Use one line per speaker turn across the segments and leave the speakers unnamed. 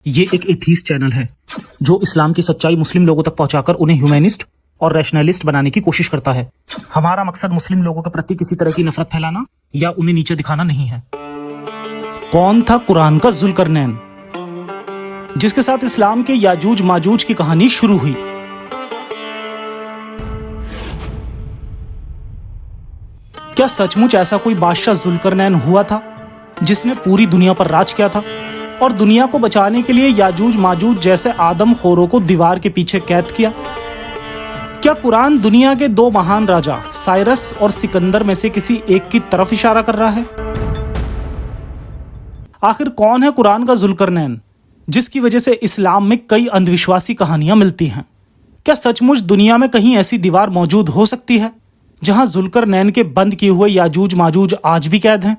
ये एक atheist channel है जो इस्लाम की सच्चाई मुस्लिम लोगों तक पहुंचाकर उन्हें ह्यूमैनिस्ट और रैशनलिस्ट बनाने की कोशिश करता है। हमारा मकसद मुस्लिम लोगों के प्रति किसी तरह की नफरत फैलाना या उन्हें नीचे दिखाना नहीं है। कौन था कुरान का जुल्करनैन जिसके साथ इस्लाम के याजूज माजूज की कहानी शुरू हुई? क्या सचमुच ऐसा कोई बादशाह जुल्करनैन हुआ था जिसने पूरी दुनिया पर राज किया था और दुनिया को बचाने के लिए याजूज माजूज जैसे आदमखोरों को दीवार के पीछे कैद किया? क्या कुरान दुनिया के दो महान राजा साइरस और सिकंदर में से किसी एक की तरफ इशारा कर रहा है? आखिर कौन है कुरान का जुल्करनैन जिसकी वजह से इस्लाम में कई अंधविश्वासी कहानियां मिलती हैं? क्या सचमुच दुनिया में कहीं ऐसी दीवार मौजूद हो सकती है जहां जुल्करनैन के बंद किए हुए याजूज माजूज आज भी कैद हैं,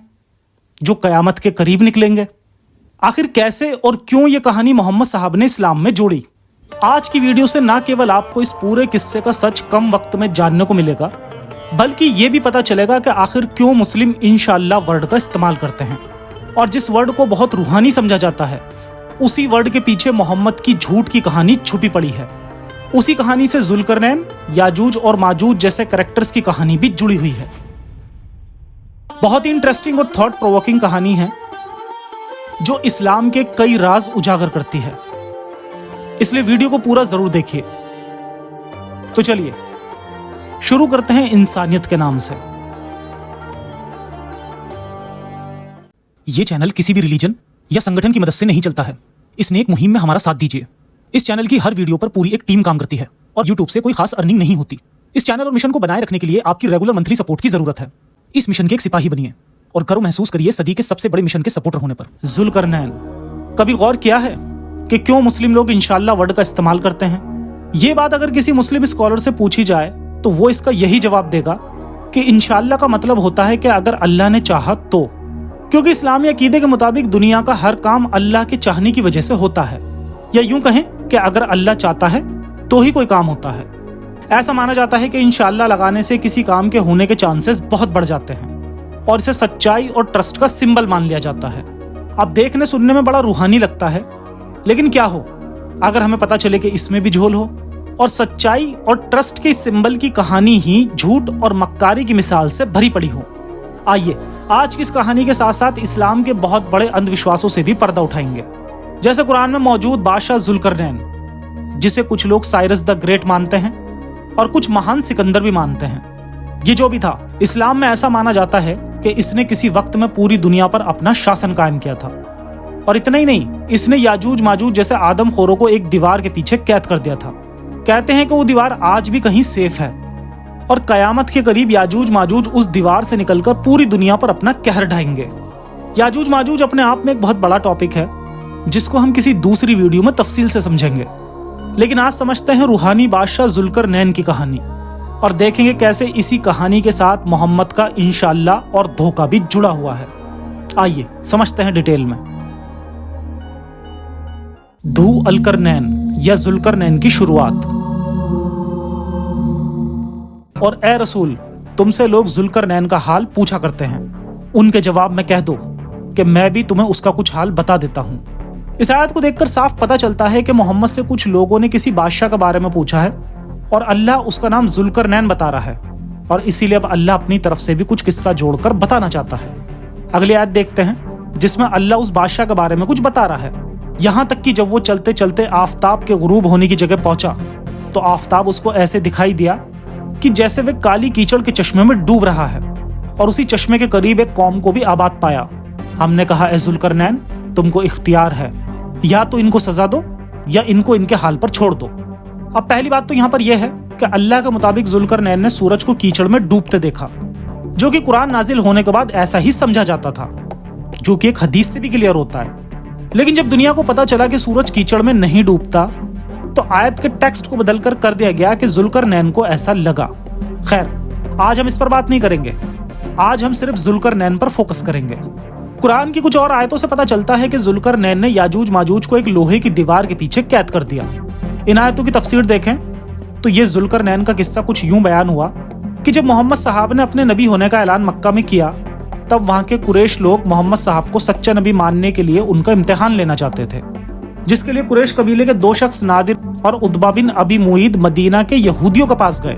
जो कयामत के करीब निकलेंगे? आखिर कैसे और क्यों ये कहानी मोहम्मद साहब ने इस्लाम में जोड़ी? आज की वीडियो से ना केवल आपको इस पूरे किस्से का सच कम वक्त में जानने को मिलेगा, बल्कि ये भी पता चलेगा कि आखिर क्यों मुस्लिम इंशाअल्लाह वर्ड का इस्तेमाल करते हैं और जिस वर्ड को बहुत रूहानी समझा जाता है उसी वर्ड के पीछे मोहम्मद की झूठ की कहानी छुपी पड़ी है। उसी कहानी से जुल्करनैन, याजूज और माजूज जैसे कैरेक्टर्स की कहानी भी जुड़ी हुई है। बहुत ही इंटरेस्टिंग और थॉट प्रोवोकिंग कहानी है जो इस्लाम के कई राज उजागर करती है, इसलिए वीडियो को पूरा जरूर देखिए। तो चलिए शुरू करते हैं इंसानियत के नाम से। यह चैनल किसी भी रिलीजन या संगठन की मदद से नहीं चलता है। इस नेक मुहिम में हमारा साथ दीजिए। इस चैनल की हर वीडियो पर पूरी एक टीम काम करती है और यूट्यूब से कोई खास अर्निंग नहीं होती। इस चैनल और मिशन को बनाए रखने के लिए आपकी रेगुलर मंथली सपोर्ट की जरूरत है। इस मिशन के एक सिपाही बनिए और गर्व महसूस करिए सदी के सबसे बड़े मिशन के सपोर्टर होने पर। जुल्करनैन, कभी गौर किया है कि क्यों मुस्लिम लोग इंशाअल्लाह वर्ड का इस्तेमाल करते हैं? ये बात अगर किसी मुस्लिम स्कॉलर से पूछी जाए तो वो इसका यही जवाब देगा कि इंशाअल्लाह का मतलब होता है कि अगर अल्लाह ने चाहा तो, क्योंकि इस्लामी अकीदे के मुताबिक दुनिया का हर काम अल्लाह के चाहने की वजह से होता है, या यूं कहें कि अगर अल्लाह चाहता है तो ही कोई काम होता है। ऐसा माना जाता है कि इंशाअल्लाह लगाने से किसी काम के होने के चांसेस बहुत बढ़ जाते हैं और इसे सच्चाई और ट्रस्ट का सिंबल मान लिया जाता है। अब देखने सुनने में बड़ा रूहानी लगता है, लेकिन क्या हो अगर हमें पता चले कि इसमें भी झोल हो और सच्चाई और ट्रस्ट के सिंबल की कहानी ही झूठ और मक्कारी की मिसाल से भरी पड़ी हो। आइए आज की इस कहानी के साथ साथ इस्लाम के बहुत बड़े अंधविश्वासों से भी पर्दा उठाएंगे, जैसे कुरान में मौजूद बादशाह जुल्करनैन, जिसे कुछ लोग साइरस द ग्रेट मानते हैं और कुछ महान सिकंदर भी मानते हैं। ये जो भी था, इस्लाम में ऐसा माना जाता है कि इसने किसी वक्त में पूरी दुनिया पर अपना शासन कायम किया था और इतना ही नहीं, इसने याजूज माजूज जैसे आदमखोरों को एक दीवार के पीछे कैद कर दिया था। कहते हैं कि वो दीवार आज भी कहीं सेफ है और कयामत के करीब याजूज माजूज उस दीवार से निकलकर पूरी दुनिया पर अपना कहर ढाएंगे। याजूज माजूज अपने आप में एक बहुत बड़ा टॉपिक है जिसको हम किसी दूसरी वीडियो में तफसील से समझेंगे, लेकिन आज समझते हैं रूहानी बादशाह जुल्करनैन की कहानी और देखेंगे कैसे इसी कहानी के साथ मोहम्मद का इंशाअल्लाह और धोखा भी जुड़ा हुआ है। आइए समझते हैं डिटेल में। धू अलकरनैन या जुल्करनैन की शुरुआत। और ए रसूल, तुमसे लोग जुल्करनैन का हाल पूछा करते हैं, उनके जवाब में कह दो कि मैं भी तुम्हें उसका कुछ हाल बता देता हूं। इस आयत को देखकर साफ पता चलता है कि मोहम्मद से कुछ लोगों ने किसी बादशाह के बारे में पूछा है और अल्लाह उसका नाम जुल्करनैन बता रहा है और इसीलिए अब अल्लाह अपनी तरफ से भी कुछ किस्सा जोड़कर बताना चाहता है। अगली आयत देखते हैं जिसमें अल्लाह उस बादशाह के बारे में कुछ बता रहा है, यहां तक कि जब वो चलते चलते आफताब के गुरूब होने की जगह पहुंचा तो आफताब उसको ऐसे दिखाई दिया कि जैसे वे काली कीचड़ के चश्मे में डूब रहा है और उसी चश्मे के करीब एक कौम को भी आबाद पाया। हमने कहा, ए जुल्करनैन, तुमको इख्तियार है, या तो इनको सजा दो या इनको इनके हाल पर छोड़ दो। अब पहली बात तो यहाँ पर यह है कि अल्लाह के मुताबिक जुल्करनैन ने सूरज को कीचड़ में डूबते देखा, जो कि कुरान नाजिल होने के बाद ऐसा ही समझा जाता था, जो कि एक हदीस से भी क्लियर होता है। लेकिन जब दुनिया को पता चला कि सूरज कीचड़ में नहीं डूबता तो आयत के टेक्स्ट को बदलकर कर दिया गया कि जुल्करनैन को ऐसा लगा। खैर, आज हम इस पर बात नहीं करेंगे, आज हम सिर्फ जुल्करनैन पर फोकस करेंगे। कुरान की कुछ और आयतों से पता चलता है कि जुल्करनैन ने याजूज माजूज को एक लोहे की दीवार के पीछे कैद कर दिया। इन आयतों की तफसीर देखें तो ये जुल्करनैन का किस्सा कुछ यूं बयान हुआ कि जब मोहम्मद साहब ने अपने नबी होने का ऐलान मक्का में किया तब वहां के कुरैश लोग मोहम्मद साहब को सच्चा नबी मानने के लिए उनका इम्तिहान लेना चाहते थे। जिसके लिए कुरैश कबीले के दो शख्स नादिर और उतबा बिन अबी मुईद मदीना के यहूदियों के पास गए,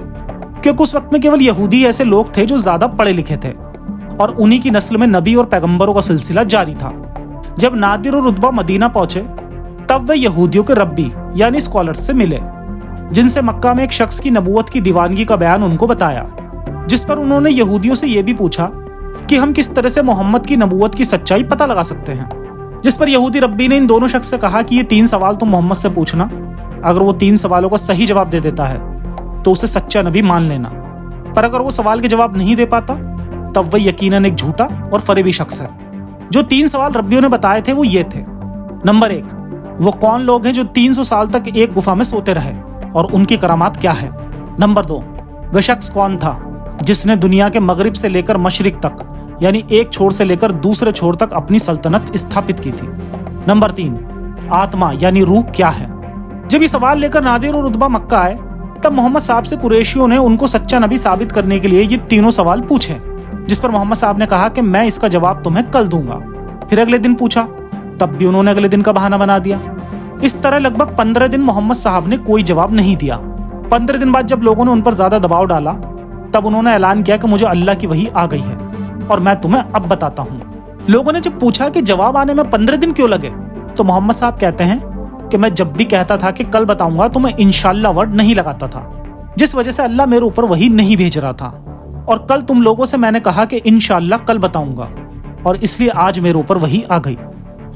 क्योंकि उस वक्त में केवल यहूदी ऐसे लोग थे जो ज्यादा पढ़े लिखे थे और उन्हीं की नस्ल में नबी और पैगंबरों का सिलसिला जारी था। जब नादिर और उतबा मदीना पहुंचे तब वे यहूदियों के रब्बी यानी स्कॉलर्स से मिले, जिनसे मक्का में एक शख्स की नबूवत की दीवानगी का बयान उनको बताया, जिस पर उन्होंने यहूदियों से यह भी पूछा कि हम किस तरह से मोहम्मद की नबूवत की सच्चाई पता लगा सकते हैं। जिस पर यहूदी रब्बी ने इन दोनों शख्स से कहा कि ये 3 सवाल तुम मोहम्मद से पूछना, अगर वो 3 सवालों का सही जवाब दे देता है तो उसे सच्चा नबी मान लेना, पर अगर वो सवाल के जवाब नहीं दे पाता तब वह यकीनन एक झूठा और फरेबी शख्स है। जो 3 सवाल रब्बियों ने बताए थे वो ये थे। नंबर 1, वो कौन लोग हैं जो 300 साल तक एक गुफा में सोते रहे और उनकी करामात क्या है। नंबर 2, वह शख्स कौन था जिसने दुनिया के मगरिब से लेकर मशरिक तक यानी एक छोर से लेकर दूसरे छोर तक अपनी सल्तनत स्थापित की थी। नंबर 3, आत्मा यानी रूह क्या है। जब ये सवाल लेकर नादिर और उतबा मक्का आए तब मोहम्मद साहब से कुरैशियों ने उनको सच्चा नबी साबित करने के लिए ये तीनों सवाल पूछे, जिस पर मोहम्मद साहब ने कहा कि मैं इसका जवाब तुम्हें कल दूंगा। फिर अगले दिन पूछा, तब भी उन्होंने अगले दिन का बहाना बना दिया। इस तरह लगभग 15 दिन मोहम्मद साहब ने कोई जवाब नहीं दिया। 15 दिन बाद जब लोगों ने उन पर ज्यादा दबाव डाला तब उन्होंने ऐलान किया कि मुझे अल्लाह की वही आ गई है और मैं तुम्हें अब बताता हूँ। लोगों ने जब पूछा कि जवाब आने में 15 दिन क्यों लगे, तो मोहम्मद साहब कहते हैं कि मैं जब भी कहता था कि कल बताऊंगा तो मैं इंशाअल्लाह वर्ड नहीं लगाता था, जिस वजह से अल्लाह मेरे ऊपर वही नहीं भेज रहा था, और कल तुम लोगों से मैंने कहा कि इंशाअल्लाह कल बताऊंगा और इसलिए आज मेरे ऊपर वही आ गई।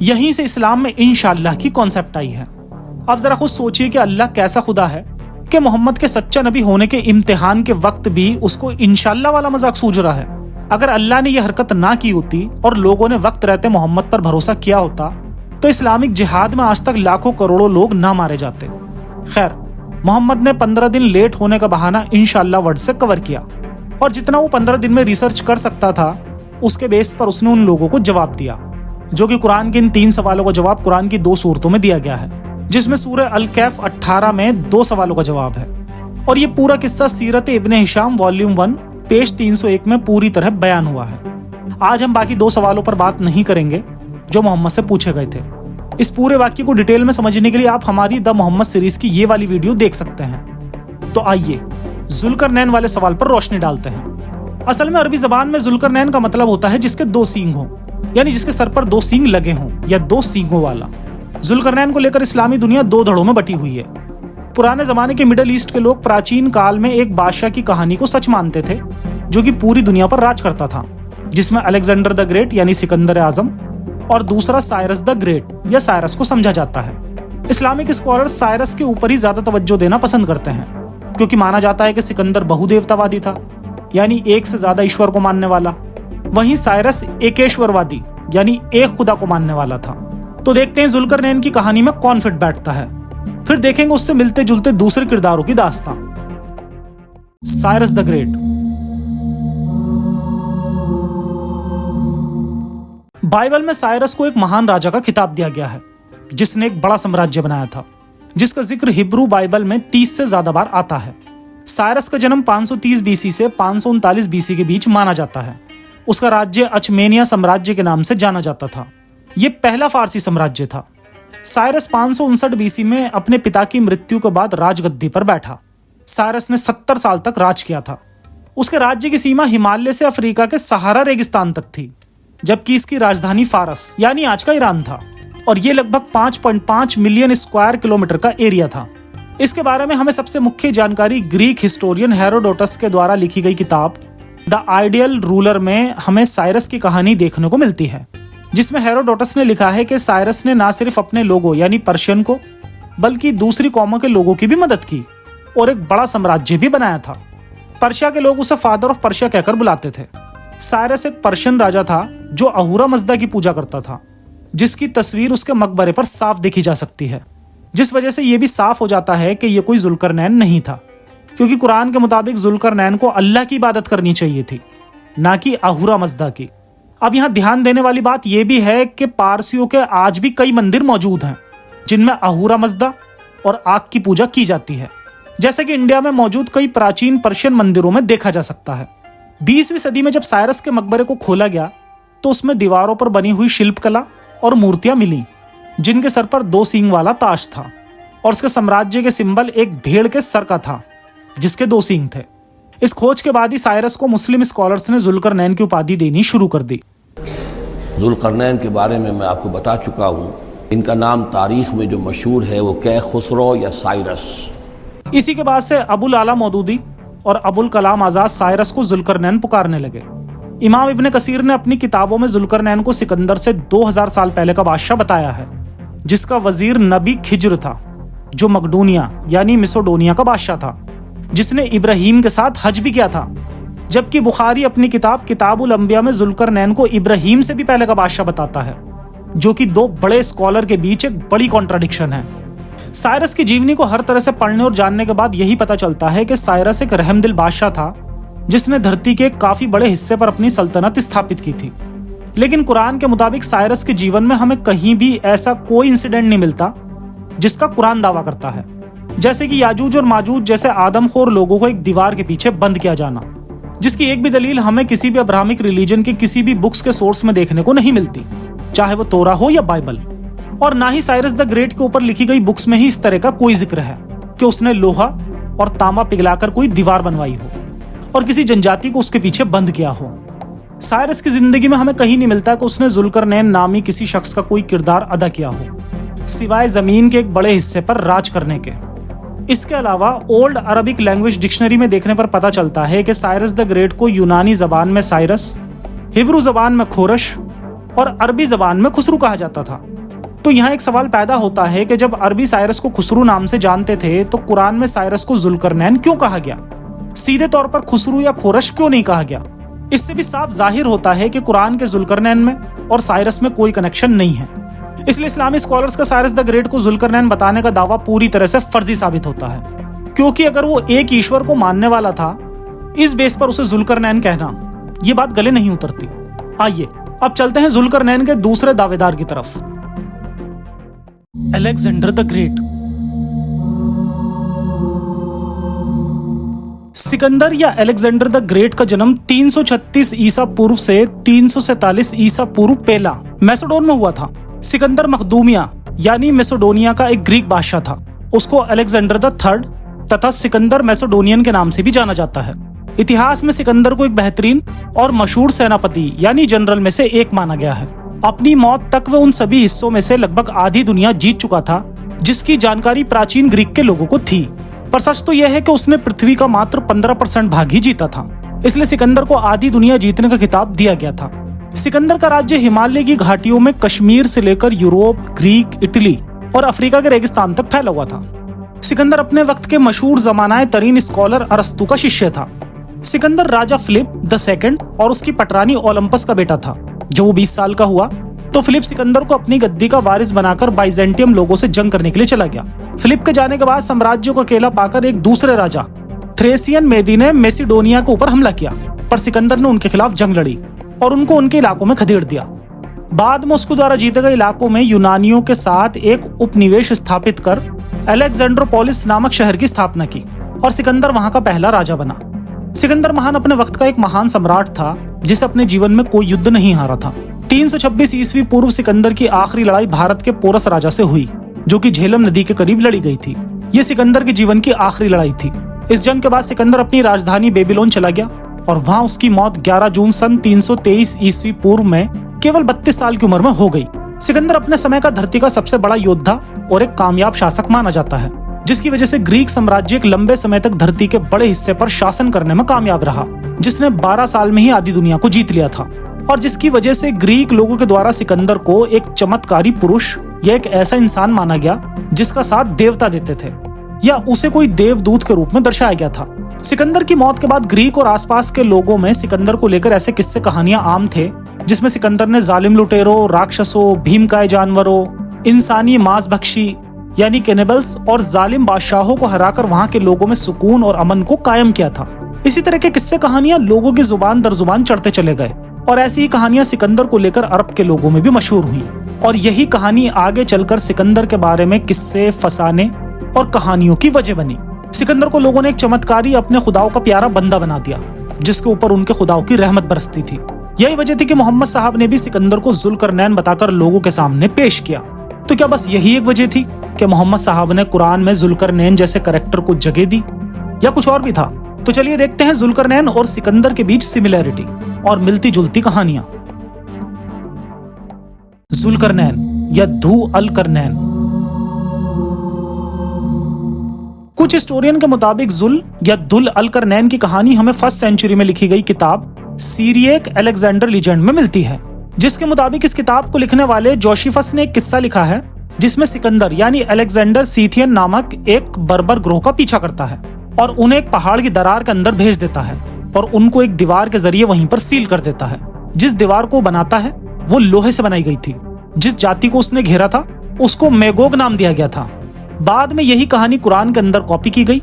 यहीं से इस्लाम में इंशाअल्लाह की कॉन्सेप्ट आई है। अब जरा खुद सोचिए कि अल्लाह कैसा खुदा है कि मोहम्मद के सच्चा नबी होने के इम्तिहान के वक्त भी उसको इंशाअल्लाह वाला मजाक सूझ रहा है। अगर अल्लाह ने यह हरकत ना की होती और लोगों ने वक्त रहते मोहम्मद पर भरोसा किया होता तो इस्लामिक जिहाद में आज तक लाखों करोड़ों लोग ना मारे जाते। खैर, मोहम्मद ने 15 दिन लेट होने का बहाना इंशाअल्लाह वर्ड से कवर किया और जितना वो 15 दिन में रिसर्च कर सकता था उसके बेस पर उसने उन लोगों को जवाब दिया, जो कि कुरान के इन 3 सवालों का जवाब कुरान की 2 सूरतों में दिया गया है, जिसमें सूरह अल-कैफ 18 में 2 सवालों का जवाब है। और ये पूरा किस्सा सीरत इब्ने हिशाम वॉल्यूम 1 पेज 301 में पूरी तरह बयान हुआ है। आज हम बाकी 2 सवालों पर बात नहीं करेंगे जो मोहम्मद से पूछे गए थे। इस पूरे वाक्य को डिटेल में समझने के लिए आप हमारी द मोहम्मद सीरीज की ये वाली वीडियो देख सकते हैं। तो आइए जुल्करनैन वाले सवाल पर रोशनी डालते हैं। असल में अरबी जबान में जुल्करनैन का मतलब होता है जिसके 2 सींग हों, यानी जिसके सर पर 2 सींग लगे हों या 2 सींगों वाला। जुल्करनैन को लेकर इस्लामी दुनिया 2 धड़ों में बटी हुई है। पुराने जमाने के मिडिल ईस्ट के लोग प्राचीन काल में एक बादशाह की कहानी को सच मानते थे जो कि पूरी दुनिया पर राज करता था, जिसमें अलेक्जेंडर द ग्रेट यानी सिकंदर आजम और दूसरा साइरस द ग्रेट या साइरस को समझा जाता है। इस्लामिक स्कॉलर्स साइरस के ऊपर ही ज्यादा तवज्जो देना पसंद करते हैं, क्योंकि माना जाता है कि सिकंदर बहुदेवतावादी था, यानी एक से ज्यादा ईश्वर को मानने वाला, वहीं साइरस एकेश्वरवादी यानी एक खुदा को मानने वाला था। तो देखते हैं जुल्करनैन की कहानी में कौन फिट बैठता है, फिर देखेंगे उससे मिलते जुलते दूसरे किरदारों की दास्तां। Cyrus the great. बाइबल में साइरस को एक महान राजा का खिताब दिया गया है जिसने एक बड़ा साम्राज्य बनाया था, जिसका जिक्र हिब्रू बाइबल में 30 से ज्यादा बार आता है। साइरस का जन्म 530 बीसी से 539 बीसी के बीच माना जाता है। उसका राज्य अचमेनिया साम्राज्य के नाम से जाना जाता था। यह पहला फारसी साम्राज्य था। साइरस 559 बीसी में अपने पिता की मृत्यु के बाद राजगद्दी पर बैठा। साइरस ने 70 साल तक राज किया था। उसके राज्य की सीमा हिमालय से अफ्रीका के सहारा रेगिस्तान तक थी, जबकि इसकी राजधानी फारस यानी आज का ईरान था, और ये लगभग 5.5 मिलियन स्क्वायर किलोमीटर का एरिया था। इसके बारे में हमें सबसे मुख्य जानकारी ग्रीक हिस्टोरियन हेरोडोटस के द्वारा लिखी गई किताब द आइडियल रूलर में हमें साइरस की कहानी देखने को मिलती है, जिसमें हेरोडोटस ने लिखा है कि साइरस ने न सिर्फ अपने लोगों यानी पर्शियन को बल्कि दूसरी कौमों के लोगों की भी मदद की और एक बड़ा साम्राज्य भी बनाया था। पर्शिया के लोग उसे फादर ऑफ पर्शिया कहकर बुलाते थे। साइरस एक पर्शियन राजा था जो अहूरा मज़दा की पूजा करता था, जिसकी तस्वीर उसके मकबरे पर साफ देखी जा सकती है, जिस वजह से यह भी साफ हो जाता है कि यह कोई जुल्करनैन नहीं था, क्योंकि कुरान के मुताबिक जुल्करनैन को अल्लाह की इबादत करनी चाहिए थी, ना कि अहूरा मज़दा की। अब यहाँ ध्यान देने वाली बात यह भी है कि पारसियों के आज भी कई मंदिर मौजूद हैं जिनमें अहूरा मज़दा और आग की पूजा की जाती है, जैसे कि इंडिया में मौजूद कई प्राचीन पर्शियन मंदिरों में देखा जा सकता है। 20वीं सदी में जब साइरस के मकबरे को खोला गया तो उसमें दीवारों पर बनी हुई शिल्पकला और मूर्तियां मिली,
जिनके सर पर 2 सींग वाला ताज था और उसके साम्राज्य के सिंबल एक भेड़ के सर का था जिसके 2 सींग थे। इस खोज के बाद ही साइरस को मुस्लिम स्कॉलर्स ने जुल्करनैन की उपाधि देनी शुरू कर दी।
जुल्करनैन के बारे में मैं आपको बता चुका हूँ। इनका नाम तारीख में जो मशहूर है वो खुसरो या साइरस।
इसी के बाद से अबुल आला मौदूदी और अबुल कलाम आजाद साइरस को जुल्करनैन पुकारने लगे। इमाम इब्ने कसीर ने अपनी किताबों में जुल्करनैन को सिकंदर से 2000 साल पहले का बादशाह बताया है, जिसका वजीर नबी खिज्र था, जो मकदूनिया यानी मिसोडोनिया का बादशाह था, जिसने इब्राहिम के साथ हज भी किया था। जबकि बुखारी अपनी किताब किताबुल अंबिया में जुल्करनैन को इब्राहिम से भी पहले का बादशाह बताता है, जो कि 2 बड़े स्कॉलर के बीच एक बड़ी कॉन्ट्राडिक्शन है। साइरस की जीवनी को हर तरह से पढ़ने और जानने के बाद यही पता चलता है कि साइरस एक रहमदिल बादशाह था, जिसने धरती के काफी बड़े हिस्से पर अपनी सल्तनत स्थापित की थी। लेकिन कुरान के मुताबिक साइरस के जीवन में हमें कहीं भी ऐसा कोई इंसिडेंट नहीं मिलता जिसका कुरान दावा करता है, जैसे कि याजूज और माजूज जैसे आदमखोर लोगों को एक दीवार के पीछे बंद किया जाना, जिसकी एक भी दलील हमें किसी भी अब्राहमिक रिलीजन के किसी भी बुक्स के सोर्स में देखने को नहीं मिलती, चाहे वो तोरा हो या बाइबल। और ना ही साइरस द ग्रेट के ऊपर लिखी गई बुक्स में ही इस तरह का कोई जिक्र है कि उसने लोहा और तांबा पिघलाकर कोई दीवार बनवाई हो और किसी जनजाति को उसके पीछे बंद किया हो। साइरस की जिंदगी में हमें कहीं नहीं मिलता कि उसने जुल्करनैन नामी किसी शख्स का कोई किरदार अदा किया हो, सिवाय जमीन के एक बड़े हिस्से पर राज करने के। इसके अलावा ओल्ड अरबिक लैंग्वेज डिक्शनरी में देखने पर पता चलता है कि साइरस द ग्रेट को यूनानी जबान में साइरस, हिब्रू जबान में खोरश और अरबी जबान में खुसरू कहा जाता था। तो यहाँ एक सवाल पैदा होता है कि जब अरबी साइरस को खुसरू नाम से जानते थे तो कुरान में साइरस को जुल्करनैन क्यों कहा गया? सीधे तौर पर खुसरू या खोरश क्यों नहीं कहा गया? इससे भी साफ जाहिर होता है कि कुरान के जुल्करनैन में और साइरस में कोई कनेक्शन नहीं है। इसलिए इस्लामी स्कॉलर्स का साइरस द ग्रेट को जुल्करनैन बताने का दावा पूरी तरह से फर्जी साबित होता है, क्योंकि अगर वो एक ईश्वर को मानने वाला था, इस बेस पर उसे जुल्करनैन कहना, ये बात गले नहीं उतरती। आइए अब चलते हैं जुल्करनैन के दूसरे दावेदार की तरफ, अलेक्जेंडर द ग्रेट। सिकंदर या अलेक्जेंडर द ग्रेट का जन्म 336 ईसा पूर्व से 347 ईसा पूर्व पहला मैसेडोन में हुआ था। सिकंदर मखदूमिया यानी मैसेडोनिया का एक ग्रीक बादशाह था। उसको अलेक्जेंडर द थर्ड तथा सिकंदर मैसेडोनियन के नाम से भी जाना जाता है। इतिहास में सिकंदर को एक बेहतरीन और मशहूर सेनापति यानी जनरल में से एक माना गया है। अपनी मौत तक वह उन सभी हिस्सों में से लगभग आधी दुनिया जीत चुका था जिसकी जानकारी प्राचीन ग्रीक के लोगों को थी। पर सच तो यह है कि उसने पृथ्वी का मात्र 15% भाग ही जीता था, इसलिए सिकंदर को आधी दुनिया जीतने का खिताब दिया गया था। सिकंदर का राज्य हिमालय की घाटियों में कश्मीर से लेकर यूरोप, ग्रीक, इटली और अफ्रीका के रेगिस्तान तक फैला हुआ था। सिकंदर अपने वक्त के मशहूर जमानाए तरीन स्कॉलर अरस्तु का शिष्य था। सिकंदर राजा फिलिप द सेकंड और उसकी पटरानी ओलंपस का बेटा था। जब वो 20 साल का हुआ तो फिलिप सिकंदर को अपनी गद्दी का वारिस बनाकर बाइजेंटियम लोगों से जंग करने के लिए चला गया। फिलिप के जाने के बाद साम्राज्य को अकेला पाकर एक दूसरे राजा थ्रेसियन मेदी ने मेसिडोनिया के ऊपर हमला किया, पर सिकंदर ने उनके खिलाफ जंग लड़ी और उनको उनके इलाकों में खदेड़ दिया। बाद में उसके द्वारा जीते गए इलाकों में यूनानियों के साथ एक उपनिवेश स्थापित कर अलेक्जेंड्रोपोलिस नामक शहर की स्थापना की और सिकंदर वहां का पहला राजा बना। सिकंदर महान अपने वक्त का एक महान सम्राट था जिसे अपने जीवन में कोई युद्ध नहीं हारा था। 326 ईस्वी पूर्व सिकंदर की आखिरी लड़ाई भारत के पोरस राजा से हुई, जो कि झेलम नदी के करीब लड़ी गई थी। ये सिकंदर के जीवन की आखिरी लड़ाई थी। इस जंग के बाद सिकंदर अपनी राजधानी बेबीलोन चला गया और वहां उसकी मौत 11 जून सन 323 ईस्वी पूर्व में केवल 32 साल की उम्र में हो गई। सिकंदर अपने समय का धरती का सबसे बड़ा योद्धा और एक कामयाब शासक माना जाता है, जिसकी वजह से ग्रीक साम्राज्य एक लंबे समय तक धरती के बड़े हिस्से पर शासन करने में कामयाब रहा, जिसने 12 साल में ही आधी दुनिया को जीत लिया था और जिसकी वजह से ग्रीक लोगों के द्वारा सिकंदर को एक चमत्कारी पुरुष या एक ऐसा इंसान माना गया जिसका साथ देवता देते थे या उसे कोई देवदूत के रूप में दर्शाया गया था। सिकंदर की मौत के बाद ग्रीक और आसपास के लोगों में सिकंदर को लेकर ऐसे किस्से कहानियां आम थे, जिसमें सिकंदर ने जालिम लुटेरों, राक्षसों, भीमकाय जानवरों, इंसानी मांस भक्षी यानी कैनिबल्स और जालिम बादशाहों को हराकर वहां के लोगों में सुकून और अमन को कायम किया था। इसी तरह के किस्से कहानियां लोगों की जुबान दर जुबान चढ़ते चले गए और ऐसी ही कहानियां सिकंदर को लेकर अरब के लोगों में भी मशहूर हुई और यही कहानी आगे चलकर सिकंदर के बारे में किस्से, फसाने और कहानियों की वजह बनी। सिकंदर को लोगों ने एक चमत्कारी अपने खुदाओं का प्यारा बंदा बना दिया, जिसके ऊपर उनके खुदाओं की रहमत बरसती थी। यही वजह थी कि मोहम्मद साहब ने भी सिकंदर को जुल्करनैन बताकर लोगों के सामने पेश किया। तो क्या बस यही एक वजह थी कि मोहम्मद साहब ने कुरान में जुल्करनैन जैसे कैरेक्टर को जगह दी, या कुछ और भी था? तो चलिए देखते हैं जुल्करनैन और सिकंदर के बीच सिमिलैरिटी और मिलती जुलती कहानियां। जुल्करनैन या धू अल करनैन। कुछ हिस्टोरियन के मुताबिक जुल या दुल अल करनैन की कहानी हमें 1st सेंचुरी में लिखी गई किताब सीरियक अलेक्जेंडर लीजेंड में मिलती है, जिसके मुताबिक इस किताब को लिखने वाले जोशीफस ने एक किस्सा लिखा है जिसमें सिकंदर यानी अलेक्जेंडर सीथियन नामक एक बर्बर ग्रोह का पीछा करता है और उन्हें एक पहाड़ की दरार के अंदर भेज देता है और उनको एक दीवार के जरिए वहीं पर सील कर देता है। जिस दीवार को बनाता है वो लोहे से बनाई गई थी। जिस जाति को उसने घेरा था उसको मैगोग नाम दिया गया था। बाद में यही कहानी कुरान के अंदर कॉपी की गई,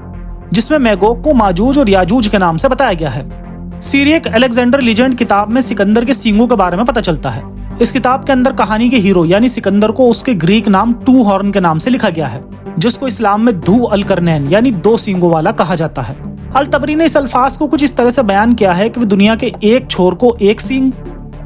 जिसमें मैगोग को माजूज और याजूज के नाम से बताया गया है। सीरियक अलेक्जेंडर लीजेंड किताब में सिकंदर के सींगों के बारे में पता चलता है। इस किताब के अंदर कहानी के हीरो यानी सिकंदर को उसके ग्रीक नाम टू हॉर्न के नाम से लिखा गया है, जिसको इस्लाम में धू अल करनैन यानी 2 सींगों वाला कहा जाता है। अल तबरी ने इस अल्फाज को कुछ इस तरह से बयान किया है कि वह दुनिया के एक छोर को एक सींग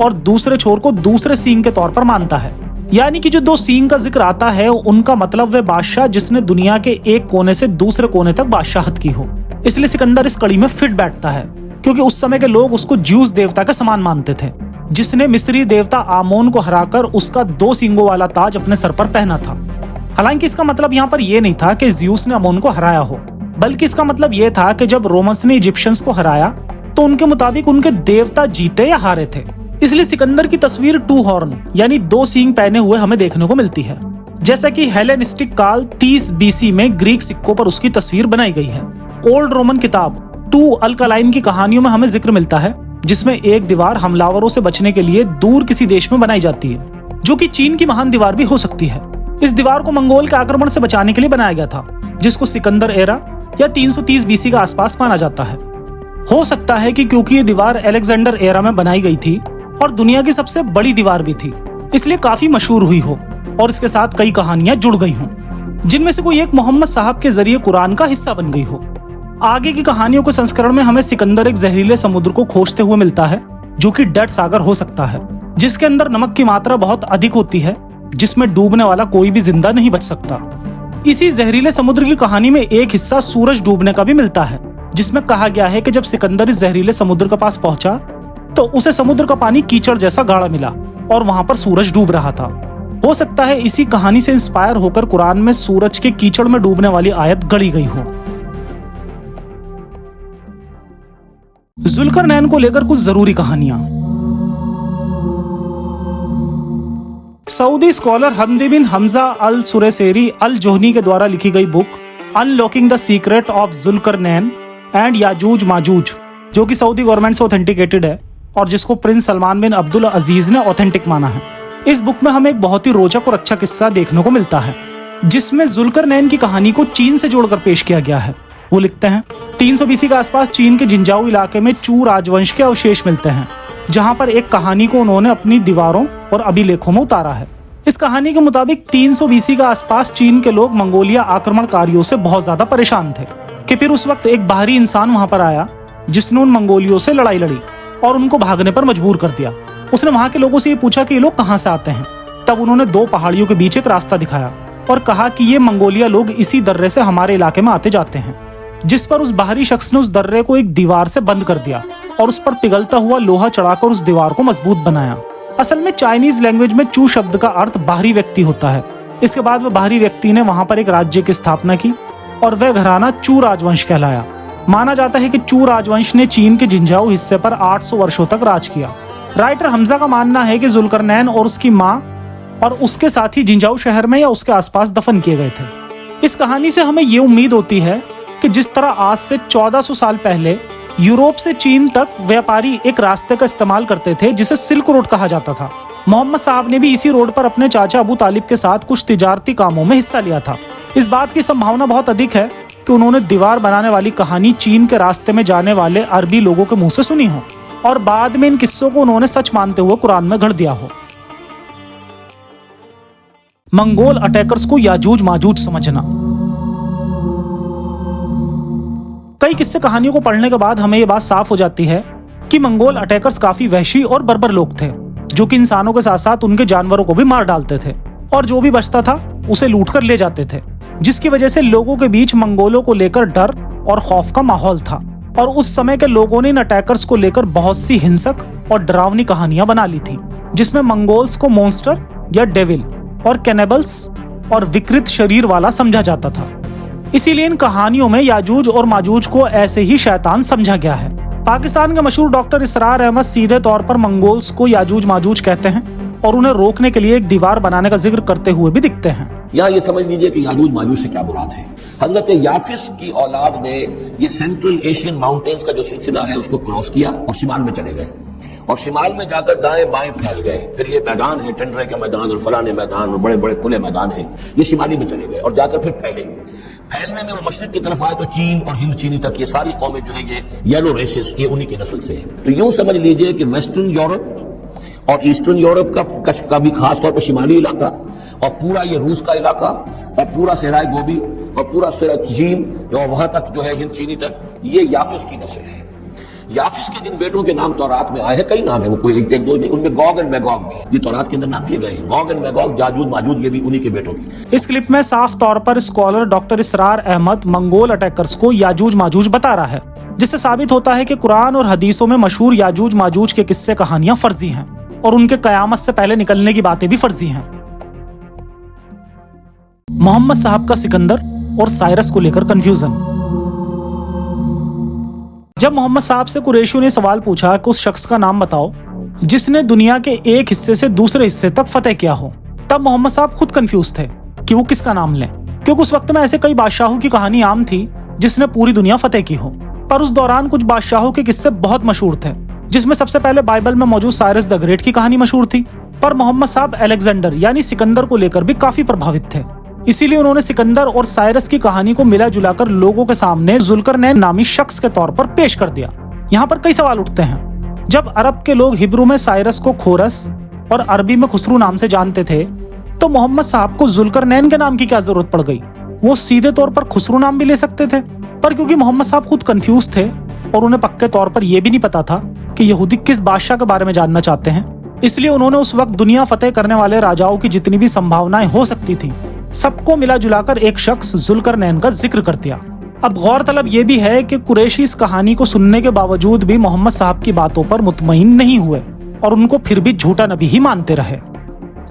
और दूसरे छोर को दूसरे सींग के तौर पर मानता है। यानी कि जो 2 सींग का जिक्र आता है उनका मतलब वह बादशाह जिसने दुनिया के एक कोने से दूसरे कोने तक बादशाहत की हो। इसलिए सिकंदर इस कड़ी में फिट बैठता है, क्योंकि उस समय के लोग उसको ज्यूस देवता के समान मानते थे, जिसने मिस्री देवता आमोन को हराकर उसका 2 सींगों वाला ताज अपने सर पर पहना था। हालांकि इसका मतलब यहाँ पर यह नहीं था कि ज्यूस ने आमोन को हराया हो, बल्कि इसका मतलब यह था कि जब रोमन्स ने इजिप्शियंस को हराया तो उनके मुताबिक उनके देवता जीते या हारे थे। इसलिए सिकंदर की तस्वीर 2 हॉर्न यानी 2 सींग पहने हुए हमें देखने को मिलती है, जैसा कि हेलेनिस्टिक काल 30 BC में ग्रीक सिक्कों पर उसकी तस्वीर बनाई गई है। ओल्ड रोमन किताब 2 अल्कालाइन की कहानियों में हमें जिक्र मिलता है, जिसमें एक दीवार हमलावरों से बचने के लिए दूर किसी देश में बनाई जाती है, जो कि चीन की महान दीवार भी हो सकती है। इस दीवार को मंगोल के आक्रमण से बचाने के लिए बनाया गया था, जिसको सिकंदर एरा या 330 BC का आसपास माना जाता है। हो सकता है कि क्योंकि ये दीवार अलेक्जेंडर एरा में बनाई गई थी और दुनिया की सबसे बड़ी दीवार भी थी, इसलिए काफी मशहूर हुई हो और इसके साथ कई कहानियां जुड़ गई हों, जिनमें से कोई एक मोहम्मद साहब के जरिए कुरान का हिस्सा बन गई हो। आगे की कहानियों के संस्करण में हमें सिकंदर एक जहरीले समुद्र को खोजते हुए मिलता है, जो कि डेड सागर हो सकता है, जिसके अंदर नमक की मात्रा बहुत अधिक होती है, जिसमें डूबने वाला कोई भी जिंदा नहीं बच सकता। इसी जहरीले समुद्र की कहानी में एक हिस्सा सूरज डूबने का भी मिलता है, जिसमें कहा गया है कि जब सिकंदर इस जहरीले समुद्र के पास पहुंचा तो उसे समुद्र का पानी कीचड़ जैसा गाढ़ा मिला और वहां पर सूरज डूब रहा था। हो सकता है इसी कहानी से इंस्पायर होकर कुरान में सूरज के कीचड़ में डूबने वाली आयत गढ़ी गई हो। जुल्करनैन को लेकर कुछ जरूरी कहानियां। Saudi scholar Hamdi bin Hamza al सुरेसेरी अल जोहनी के द्वारा लिखी गई book unlocking the secret of Zulqarnain and Yajuj Majuj, जो कि सऊदी गवर्नमेंट से ऑथेंटिकेटेड है और जिसको prince Salman bin Abdul Aziz ने ऑथेंटिक माना है। इस बुक में हमें एक बहुत ही रोचक और अच्छा किस्सा देखने को मिलता है, जिसमें जुल्करनैन की कहानी को चीन से जोड़कर पेश किया गया है। वो लिखते हैं, 300 BC के आसपास चीन के जिंजाओ इलाके में चू राजवंश के अवशेष मिलते हैं, जहां पर एक कहानी को उन्होंने अपनी दीवारों और अभिलेखों में उतारा है। इस कहानी के मुताबिक 300 BC के आसपास चीन के लोग मंगोलिया आक्रमणकारियों से बहुत ज्यादा परेशान थे कि फिर उस वक्त एक बाहरी इंसान वहां पर आया जिसने उन मंगोलियों से लड़ाई लड़ी और उनको भागने पर मजबूर कर दिया। उसने वहां के लोगों से ये पूछा कि ये लोग कहां से आते हैं। तब उन्होंने 2 पहाड़ियों के बीच एक रास्ता दिखाया और कहा कि ये मंगोलिया लोग इसी दर्रे से हमारे इलाके में आते जाते हैं, जिस पर उस बाहरी शख्स ने उस दर्रे को एक दीवार से बंद कर दिया और उस पर पिघलता हुआ लोहा चढ़ाकर उस दीवार को मजबूत बनाया। असल में चाइनीज लैंग्वेज में चू शब्द का अर्थ बाहरी व्यक्ति होता है। इसके बाद वह बाहरी व्यक्ति ने वहां पर एक राज्य की स्थापना की और वह घराना चू राजवंश कहलाया। माना जाता है कि चू राजवंश ने चीन के जिंजाओ हिस्से पर 800 वर्षों तक राज किया। राइटर हमजा का मानना है कि जुल्करनैन और उसकी माँ और उसके साथी जिंजाओ शहर में या उसके आसपास दफन किए गए थे। इस कहानी से हमें ये उम्मीद होती है कि जिस तरह आज से 1400 साल पहले यूरोप से चीन तक व्यापारी एक रास्ते का इस्तेमाल करते थे जिसे सिल्क रोड कहा जाता था, मोहम्मद साहब ने भी इसी रोड पर अपने चाचा अबू तालिब के साथ कुछ तिजारती कामों में हिस्सा लिया था। इस बात की संभावना बहुत अधिक है कि उन्होंने दीवार बनाने वाली कहानी चीन के रास्ते में जाने वाले अरबी लोगों के मुंह से सुनी हो और बाद में इन किस्सों को उन्होंने सच मानते हुए कुरान में गढ़ दिया हो। मंगोल अटैकर्स को याजूज माजूज समझना। कई किस्से कहानियों को पढ़ने के बाद हमें यह बात साफ हो जाती है कि मंगोल अटैकर्स काफी वहशी और बर्बर लोग थे, जो कि इंसानों के साथ साथ उनके जानवरों को भी मार डालते थे। और जो भी बचता था उसे लूट कर ले जाते थे, जिसकी वजह से लोगों के बीच मंगोलों को लेकर डर और खौफ का माहौल था। और उस समय के लोगों ने इन अटैकर्स को लेकर बहुत सी हिंसक और डरावनी कहानियां बना ली थी, जिसमें मंगोल्स को मॉन्स्टर या डेविल और कैनिबल्स और विकृत शरीर वाला समझा जाता था। इसीलिए इन कहानियों में याजूज और माजूज को ऐसे ही शैतान समझा गया है। पाकिस्तान के मशहूर डॉक्टर इसरार अहमद सीधे तौर पर मंगोल्स को याजूज माजूज कहते हैं और उन्हें रोकने के लिए एक दीवार बनाने का जिक्र करते हुए भी दिखते हैं।
यहाँ ये समझ लीजिए कि याजूज माजूज से क्या मुराद है। हजरत याफिस की औलाद ने ये सेंट्रल एशियन माउंटेन्स का जो सिलसिला है उसको क्रॉस किया और शिमाल में चले गए, और शिमाल में जाकर दाएं बाएं फैल गए। फिर ये मैदान है, टंडरे के मैदान और फलाने मैदान और बड़े बड़े खुले मैदान है, ये शिमाली में चले गए और जाकर फिर फैले। फैलने में वो मशरिक की तरफ आए तो चीन और हिंद चीनी तक ये सारी कौमें जो है ये येलो रेसेस, ये उन्हीं की नस्ल से है। तो यूं समझ लीजिए कि वेस्टर्न यूरोप और ईस्टर्न यूरोप का भी खास तौर पर शिमाली इलाका और पूरा ये रूस का इलाका और पूरा सहराए गोबी और पूरा चीन और वहां तक जो है हिंद चीनी तक, ये याफिस की नस्ल है। याफिस के जिन बेटों के नाम तौरात में आए हैं, कई नाम है, वो कोई एक दो नहीं, उनमें गॉग एंड मैगॉग भी है, ये तौरात के अंदर नाम किए गए हैं। गॉग एंड मैगॉग, याजूज माजूज, ये भी उन्हीं के बेटों की।
इस क्लिप में साफ तौर पर स्कॉलर डॉक्टर इसरार अहमद मंगोल अटैकर्स को याजूज माजूज बता रहा है, जिससे साबित होता है कि कुरान और हदीसों में मशहूर याजूज माजूज के किस्से कहानियां फर्जी हैं और उनके कयामत से पहले निकलने की बातें भी फर्जी हैं। मोहम्मद साहब का सिकंदर और साइरस को लेकर कंफ्यूजन। जब मोहम्मद साहब से कुरैशियों ने सवाल पूछा कि उस शख्स का नाम बताओ जिसने दुनिया के एक हिस्से से दूसरे हिस्से तक फतेह किया हो, तब मोहम्मद साहब खुद कंफ्यूज थे कि वो किसका नाम लें, क्योंकि उस वक्त में ऐसे कई बादशाहों की कहानी आम थी जिसने पूरी दुनिया फतेह की हो। पर उस दौरान कुछ बादशाहों के किस्से बहुत मशहूर थे, जिसमें सबसे पहले बाइबल में मौजूद साइरस द ग्रेट की कहानी मशहूर थी। पर मोहम्मद साहब अलेक्जेंडर यानी सिकंदर को लेकर भी काफी प्रभावित थे, इसीलिए उन्होंने सिकंदर और साइरस की कहानी को मिला जुलाकर लोगों के सामने जुल्करनैन नामी शख्स के तौर पर पेश कर दिया। यहाँ पर कई सवाल उठते हैं। जब अरब के लोग हिब्रू में साइरस को खोरस और अरबी में खुसरू नाम से जानते थे, तो मोहम्मद साहब को जुल्करनैन के नाम की क्या जरूरत पड़ गई? वो सीधे तौर पर खुसरू नाम भी ले सकते थे, पर क्योंकि मोहम्मद साहब खुद कंफ्यूज थे और उन्हें पक्के तौर पर यह भी नहीं पता था कि यहूदी किस बादशाह के बारे में जानना चाहते हैं, इसलिए उन्होंने उस वक्त दुनिया फतेह करने वाले राजाओं की जितनी भी संभावनाएं हो सकती थी सबको मिला जुलाकर एक शख्स जुल्करनैन का जिक्र कर दिया। अब गौरतलब यह भी है कि कुरैशी इस कहानी को सुनने के बावजूद भी मोहम्मद साहब की बातों पर मुतमईन नहीं हुए और उनको फिर भी झूठा नबी ही मानते रहे।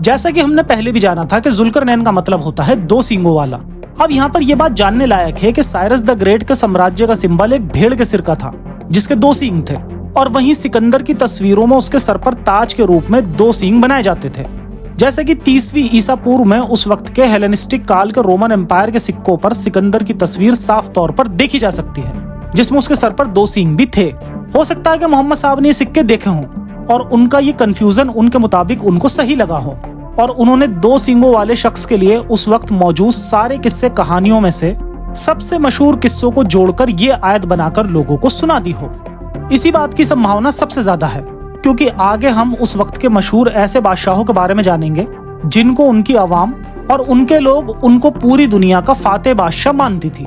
जैसा कि हमने पहले भी जाना था कि जुल्करनैन का मतलब होता है दो सींगों वाला। अब यहाँ पर यह बात जानने लायक है कि साइरस द ग्रेट के साम्राज्य का सिंबल एक भेड़ के सिर का था जिसके दो सींग थे, और वहीं सिकंदर की तस्वीरों में उसके सर पर ताज के रूप में दो सींग बनाए जाते थे। जैसे कि 30वीं ईसा पूर्व में उस वक्त के हेलेनिस्टिक काल के रोमन एम्पायर के सिक्कों पर सिकंदर की तस्वीर साफ तौर पर देखी जा सकती है, जिसमें उसके सर पर दो सींग भी थे। हो सकता है कि मोहम्मद साहब ने ये सिक्के देखे हों और उनका ये कंफ्यूजन उनके मुताबिक उनको सही लगा हो और उन्होंने दो सींगों वाले शख्स के लिए उस वक्त मौजूद सारे किस्से कहानियों में से सबसे मशहूर किस्सों को जोड़कर ये आयत बनाकर लोगों को सुना दी हो। इसी बात की संभावना सबसे ज्यादा है क्योंकि आगे हम उस वक्त के मशहूर ऐसे बादशाहों के बारे में जानेंगे जिनको उनकी आवाम और उनके लोग उनको पूरी दुनिया का फातेह बादशाह मानती थी।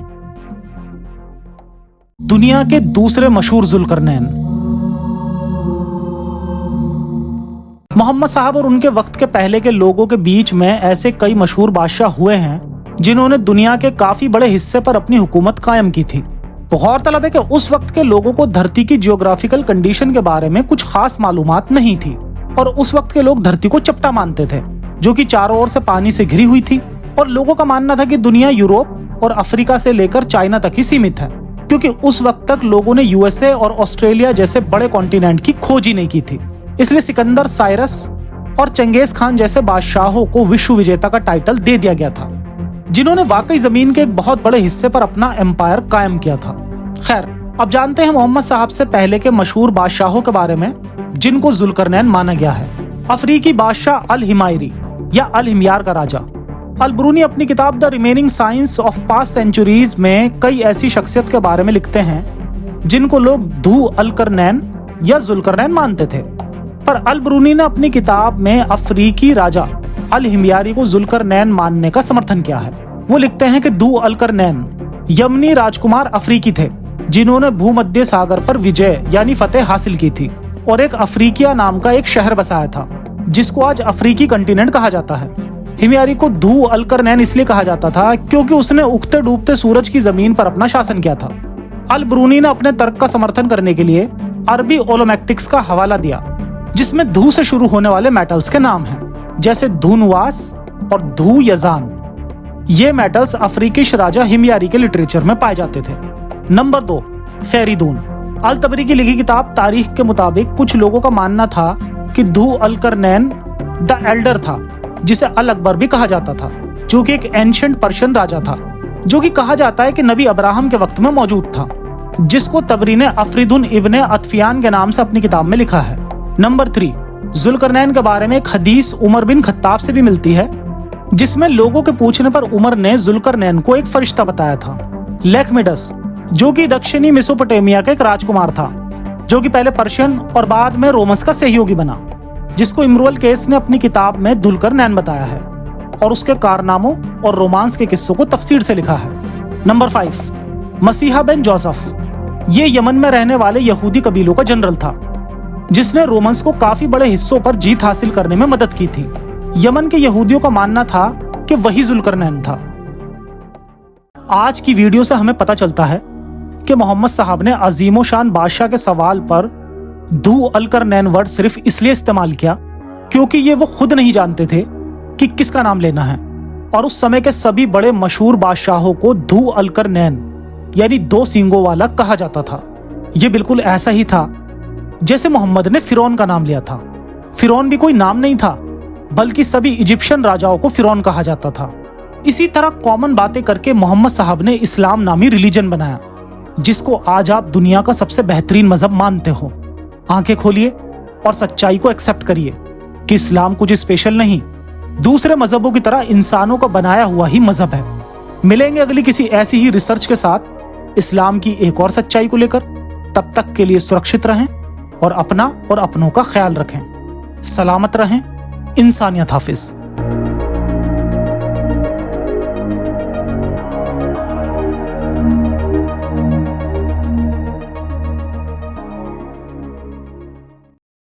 दुनिया के दूसरे मशहूर जुल्करनैन। मोहम्मद साहब और उनके वक्त के पहले के लोगों के बीच में ऐसे कई मशहूर बादशाह हुए हैं जिन्होंने दुनिया के काफी बड़े हिस्से पर अपनी हुकूमत कायम की थी। गौरतलब है कि उस वक्त के लोगों को धरती की जियोग्राफिकल कंडीशन के बारे में कुछ खास मालूमात नहीं थी और उस वक्त के लोग धरती को चपटा मानते थे जो कि चारों ओर से पानी से घिरी हुई थी, और लोगों का मानना था कि दुनिया यूरोप और अफ्रीका से लेकर चाइना तक ही सीमित है, क्योंकि उस वक्त तक लोगों ने यूएसए और ऑस्ट्रेलिया जैसे बड़े कॉन्टिनेंट की खोज ही नहीं की थी। इसलिए सिकंदर, साइरस और चंगेज खान जैसे बादशाहों को विश्व विजेता का टाइटल दे दिया गया था, जिन्होंने वाकई जमीन के एक बहुत बड़े हिस्से पर अपना एम्पायर कायम किया था। खैर, अब जानते हैं मोहम्मद साहब से पहले के मशहूर बादशाहों के बारे में जिनको जुल्करनैन माना गया है। अफ्रीकी बादशाह अल हिमायरी या अल हिमयार का राजा। अल ब्रूनी अपनी किताब the remaining science of past centuries में कई ऐसी शख्सियत के बारे में लिखते हैं जिनको लोग धू अल करनैन या जुल्करनैन मानते थे, पर अल ब्रूनी ने अपनी किताब में अफ्रीकी राजा अल हिमयारी को जुल्करनैन मानने का समर्थन किया है। वो लिखते हैं कि धू अल करनैन यमनी राजकुमार अफ्रीकी थे जिन्होंने भूमध्य सागर पर विजय यानी फतेह हासिल की थी और एक अफ्रीकिया नाम का एक शहर बसाया था जिसको आज अफ्रीकी कंटिनेंट कहा जाता है। हिमयारी को धू अलकरनैन इसलिए कहा जाता था क्योंकि उसने उगते डूबते सूरज की जमीन पर अपना शासन किया था। अल ब्रूनी ने अपने तर्क का समर्थन करने के लिए अरबी ओलोमैक्टिक्स का हवाला दिया, जिसमें धू से शुरू होने वाले मेटल्स के नाम हैं, जैसे धूनुवास और धू यजान। ये मेटल्स अफ्रीकी राजा हिमयारी के लिटरेचर में पाए जाते थे। नंबर 2, फेरिदून। अल तबरी की लिखी किताब तारीख के मुताबिक कुछ लोगों का मानना था कि धू अलकरनैन द एल्डर था, जिसे अल अकबर भी कहा जाता था, जो कि एक एंशिएंट पर्शियन राजा था, जो कि कहा जाता है कि नबी अब्राहम के वक्त में मौजूद था, जिसको तबरी ने अफरीदुन इब्ने अतफियान के नाम से अपनी किताब में लिखा है। नंबर 3, जुल्करनैन के बारे में एक हदीस उमर बिन खत्ताब से भी मिलती है, जिसमें लोगों के पूछने पर उमर ने जुल्करनैन को एक फरिश्ता बताया था, लेकमिडस, जो कि दक्षिणी मेसोपोटामिया का एक राजकुमार था, जो कि पहले पर्शियन और बाद में रोमस का सहयोगी बना, जिसको इमरुअल केस ने अपनी किताब में दुल्करनैन बताया है और उसके कारनामों और रोमांस के किस्सों को तफसील से लिखा है। नंबर 5, मसीहा बिन जोसेफ। ये यमन में रहने वाले यहूदी कबीलों का जनरल था, जिसने रोमन्स को काफी बड़े हिस्सों पर जीत हासिल करने में मदद की थी। यमन के यहूदियों का मानना था कि वही जुल्करनैन था। आज की वीडियो से हमें पता चलता है कि मोहम्मद साहब ने अजीमो शान बादशाह के सवाल पर धू अलकरनैन वर्ड सिर्फ इसलिए इस्तेमाल किया क्योंकि ये वो खुद नहीं जानते थे कि किसका नाम लेना है, और उस समय के सभी बड़े मशहूर बादशाहों को धू अलकरनैन यानी 2 सींगों वाला कहा जाता था। ये बिल्कुल ऐसा ही था जैसे मोहम्मद ने फिरौन का नाम लिया था। फिरौन भी कोई नाम नहीं था, बल्कि सभी इजिप्शियन राजाओं को फिरौन कहा जाता था। इसी तरह कॉमन बातें करके मोहम्मद साहब ने इस्लाम नामी रिलीजन बनाया, जिसको आज आप दुनिया का सबसे बेहतरीन मजहब मानते हो। आंखें खोलिए और सच्चाई को एक्सेप्ट करिए कि इस्लाम कुछ स्पेशल नहीं, दूसरे मजहबों की तरह इंसानों का बनाया हुआ ही मजहब है। मिलेंगे अगली किसी ऐसी ही रिसर्च के साथ इस्लाम की एक और सच्चाई को लेकर। तब तक के लिए सुरक्षित रहें और अपना और अपनों का ख्याल रखें। सलामत रहें। इंसानियत हाफिज।